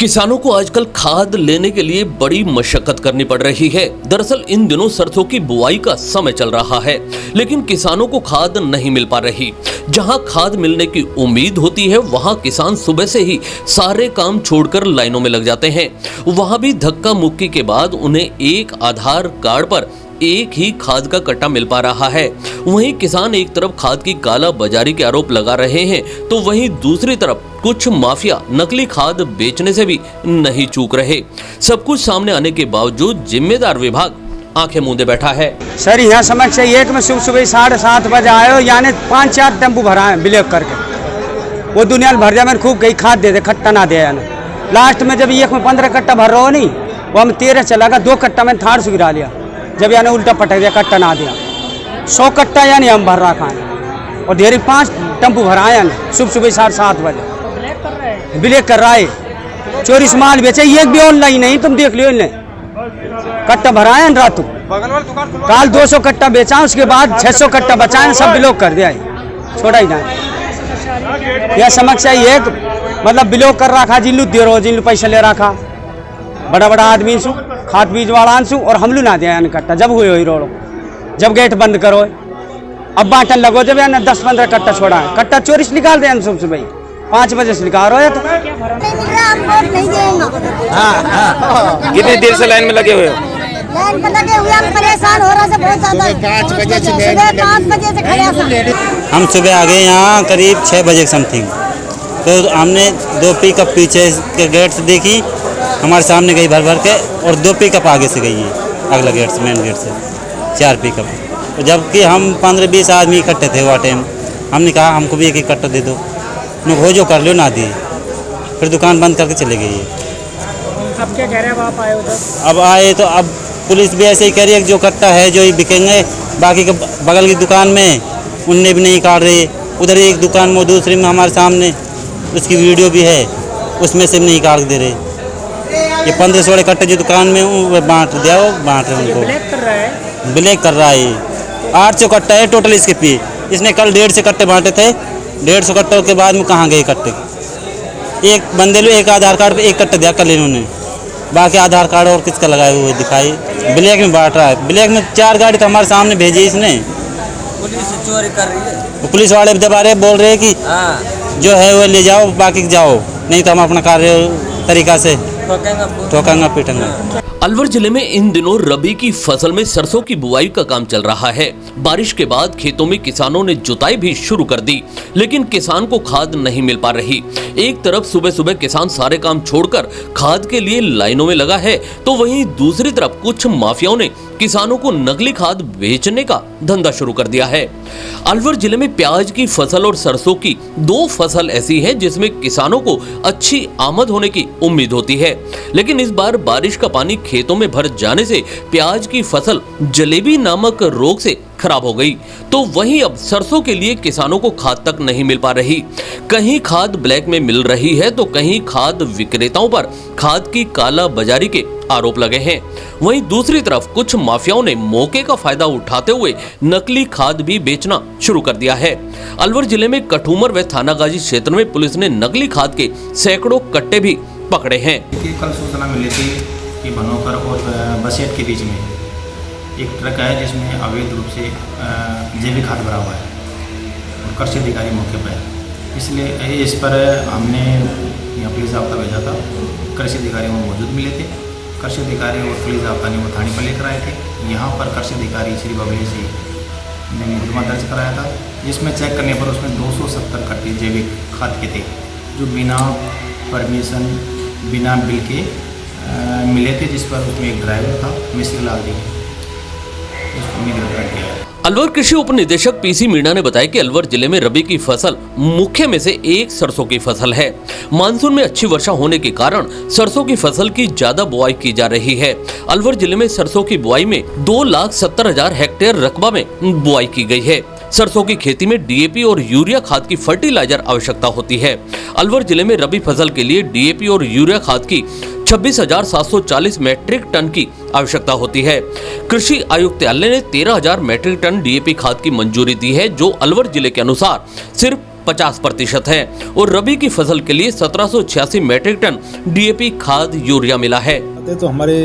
किसानों को आजकल खाद लेने के लिए बड़ी मशक्कत करनी पड़ रही है। दरअसल इन दिनों सरसों की बुआई का समय चल रहा है, लेकिन किसानों को खाद नहीं मिल पा रही। जहां खाद मिलने की उम्मीद होती है, वहां किसान सुबह से ही सारे काम छोड़कर लाइनों में लग जाते हैं। वहां भी धक्का मुक्की के बाद उन्हें एक आधार कार्ड पर एक ही खाद का कट्टा मिल पा रहा है। वहीं किसान एक तरफ खाद की काला बाजारी के आरोप लगा रहे हैं, तो वहीं दूसरी तरफ कुछ माफिया नकली खाद बेचने से भी नहीं चूक रहे। सब कुछ सामने आने के बावजूद जिम्मेदार विभाग आंखें मूंदे बैठा है। सर यहाँ समस्या ये कि मैं सुबह 7:30 बजे आयो, यानी 5-4 टेम्पू भरा है ब्लैक करके। वो दुनिया भर जाए, मैंने खूब कहीं खाद दे दे, खट्टा ना दे। यानी लास्ट में जब एक में 15 कट्टा भर रहा हो नहीं, वो हम 13 चला गया। 2 कट्टा मैंने थाड़ से गिरा लिया, जब यानी उल्टा पटक दिया, कट्टा ना दिया। 100 कट्टा यानी हम भर रहा खाए, और ढेरी 5 टेम्पू भरा है। यानी सुबह 7:30 बजे ब्लैक कर रहा है, चोरी से माल बेचे। एक भी ऑनलाइन नहीं, तुम देख लियो। इन्हें कट्टा भरा है रातों, काल 200 कट्टा बेचा, उसके बाद 600 कट्टा बचाए, सब ब्लॉक कर दिया, छोड़ा ही ना। यह समस्या ये मतलब ब्लॉक कर रखा, जिनलू दे रहो, जिनलू पैसा ले रखा, बड़ा बड़ा आदमी सु खाद बीज वाला सु, और हमलू ना दिया कट्टा। जब हुए ही रोड़ो, जब गेट बंद करो, अब बांटन लगो, जब यानी 10-15 कट्टा छोड़ा है। कट्टा चोरी से निकाल दे सुबह 5 बजे से निकाल रहे। तो कितनी देर से लाइन में लगे हुए हो? लाइन पर लगे हुए, हम परेशान हो रहा है बहुत ज्यादा। 5 बजे से खड़े। हम सुबह आ गए यहाँ करीब 6 बजे समथिंग। तो हमने 2 पिकअप पीछे के गेट से देखी, हमारे सामने गई भर भर के, और 2 पिकअप आगे से गई है अगला गेट से, मेन गेट से 4 पिकअप। तो जबकि हम 15-20 आदमी इकट्ठे थे वो टाइम। हमने कहा हमको भी एक कट्टा दे दो, हो जो कर लो, ना दिए। फिर दुकान बंद करके चले गई है। अब क्या कह रहे हैं आप आए उधर? अब आए तो अब पुलिस भी ऐसे ही कह रही है, जो कट्टा है जो ही बिकेंगे। बाकी के बगल की दुकान में उनने भी नहीं काट रहे। उधर एक दुकान में, दूसरी में हमारे सामने उसकी वीडियो भी है, उसमें से नहीं काट दे रहे। ये 15-16 कट्टे जो दुकान में वो बांट दिया, वो बांट रहे उनको। ब्लैक कर रहा है। 800 कट्टा है टोटल इसके पे। इसने कल 150 कट्टे बांटे थे। 150 कट्टों के बाद में कहाँ गए कट्टे? एक बंदे लो, एक आधार कार्ड पे 1 कट्टा दिया कल इन्होंने, बाकी आधार कार्ड और किसका लगाए हुए दिखाई। ब्लैक में बांट रहा है। ब्लैक में 4 गाड़ी तो हमारे सामने भेजी इसने। पुलिस चोरी कर रही है। पुलिस वाले दबा रहे, बोल रहे हैं कि जो है वो ले जाओ, बाकी जाओ, नहीं तो हम अपना कार्य तरीका से ठोकेंगे पीटेंगे। अलवर जिले में इन दिनों रबी की फसल में सरसों की बुआई का काम चल रहा है। बारिश के बाद खेतों में किसानों ने जुताई भी शुरू कर दी, लेकिन किसान को खाद नहीं मिल पा रही। एक तरफ सुबह सुबह किसान सारे काम छोड़कर खाद के लिए लाइनों में लगा है, तो वहीं दूसरी तरफ कुछ माफियाओं ने किसानों को नकली खाद बेचने का धंधा शुरू कर दिया है। अलवर जिले में प्याज की फसल और सरसों की 2 फसल ऐसी हैं जिसमें किसानों को अच्छी आमद होने की उम्मीद होती है, लेकिन इस बार बारिश का पानी खेतों में भर जाने से प्याज की फसल जलेबी नामक रोग से खराब हो गई। तो वहीं अब सरसों के लिए किसानों को खाद तक नहीं मिल पा रही। कहीं खाद ब्लैक में मिल रही है, तो कहीं खाद विक्रेताओं पर खाद की काला बाजारी के आरोप लगे हैं। वहीं दूसरी तरफ कुछ माफियाओं ने मौके का फायदा उठाते हुए नकली खाद भी बेचना शुरू कर दिया है। अलवर जिले में कठूमर व थानागाजी क्षेत्र में पुलिस ने नकली खाद के सैकड़ों कट्टे भी पकड़े हैं। कल सूचना मिली थी कि बनोकर और बसेट के बीच में एक ट्रक है जिसमें अवैध रूप से जैविक खाद भरा हुआ है, और कृषि अधिकारी मौके पर है। इसलिए इस पर हमने यहाँ पुलिस जाब्ता भेजा था। कृषि अधिकारी वहाँ मौजूद मिले थे। कृषि अधिकारी और पुलिस जाब्ता ने वो थाने पर लेकर आए थे। यहाँ पर कृषि अधिकारी श्री बबली से ने मुकदमा दर्ज कराया था, जिसमें चेक करने पर उसमें 270 कट्टे जैविक खाद के थे, जो बिना परमिशन, बिना बिल के मिले थे, जिस पर उसमें एक ड्राइवर था, मिस्त्री लाल जी, उसको गिरफ्तार किया। अलवर कृषि उप निदेशक पीसी मीणा ने बताया कि अलवर जिले में रबी की फसल मुख्य में से एक सरसों की फसल है। मानसून में अच्छी वर्षा होने के कारण सरसों की फसल की ज्यादा बुआई की जा रही है। अलवर जिले में सरसों की बुआई में 2,70,000 हेक्टेयर रकबा में बुआई की गई है। सरसों की खेती में डीएपी और यूरिया खाद की फर्टिलाइजर आवश्यकता होती है। अलवर जिले में रबी फसल के लिए डीएपी और यूरिया खाद की 26,740 मैट्रिक टन की आवश्यकता होती है। कृषि आयुक्तालय ने 13,000 मैट्रिक टन डीएपी खाद की मंजूरी दी है, जो अलवर जिले के अनुसार सिर्फ 50% है और रबी की फसल के लिए 1786 मीट्रिक टन डीएपी खाद यूरिया मिला है। तो हमारे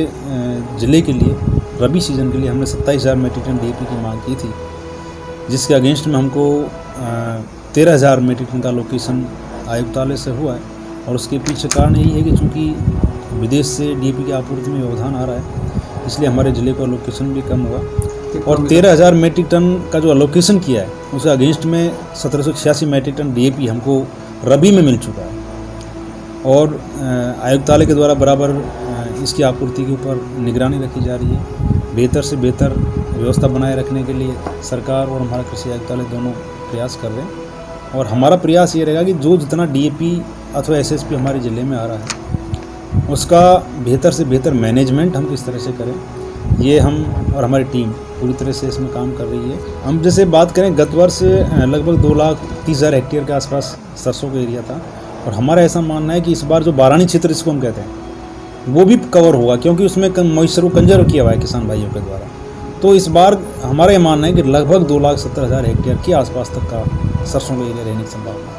ज़िले के लिए रबी सीज़न के लिए हमने 27,000 मीट्रिक टन डीएपी की मांग की थी, जिसके अगेंस्ट में हमको 13,000 मीट्रिक टन का लोकेशन आयुक्तालय से हुआ है। और उसके पीछे कारण यही है कि चूँकि विदेश से डीएपी की आपूर्ति में व्यवधान आ रहा है, इसलिए हमारे ज़िले का लोकेशन भी कम हुआ। और 13,000 मीट्रिक टन का जो अलोकेशन किया है उसके अगेंस्ट में 1786 मीट्रिक टन डीएपी हमको रबी में मिल चुका है। और आयुक्तालय के द्वारा बराबर इसकी आपूर्ति के ऊपर निगरानी रखी जा रही है। बेहतर से बेहतर व्यवस्था बनाए रखने के लिए सरकार और हमारा कृषि आयुक्तालय दोनों प्रयास कर रहे हैं। और हमारा प्रयास ये रहेगा कि जो जितना डीएपी अथवा एसएसपी हमारे ज़िले में आ रहा है उसका बेहतर से बेहतर मैनेजमेंट हम किस तरह से करें, ये हम और हमारी टीम पूरी तरह से इसमें काम कर रही है। हम जैसे बात करें, गत वर्ष लगभग 2,30,000 हेक्टेयर के आसपास सरसों का एरिया था और हमारा ऐसा मानना है कि इस बार जो बारानी क्षेत्र जिसको हम कहते हैं वो भी कवर होगा, क्योंकि उसमें मॉइस्चर को कंजर्व किया हुआ है किसान भाइयों के द्वारा। तो इस बार हमारा ये मानना है कि लगभग 2,70,000 हेक्टेयर के आसपास तक का सरसों का एरिया रहने की संभावना है।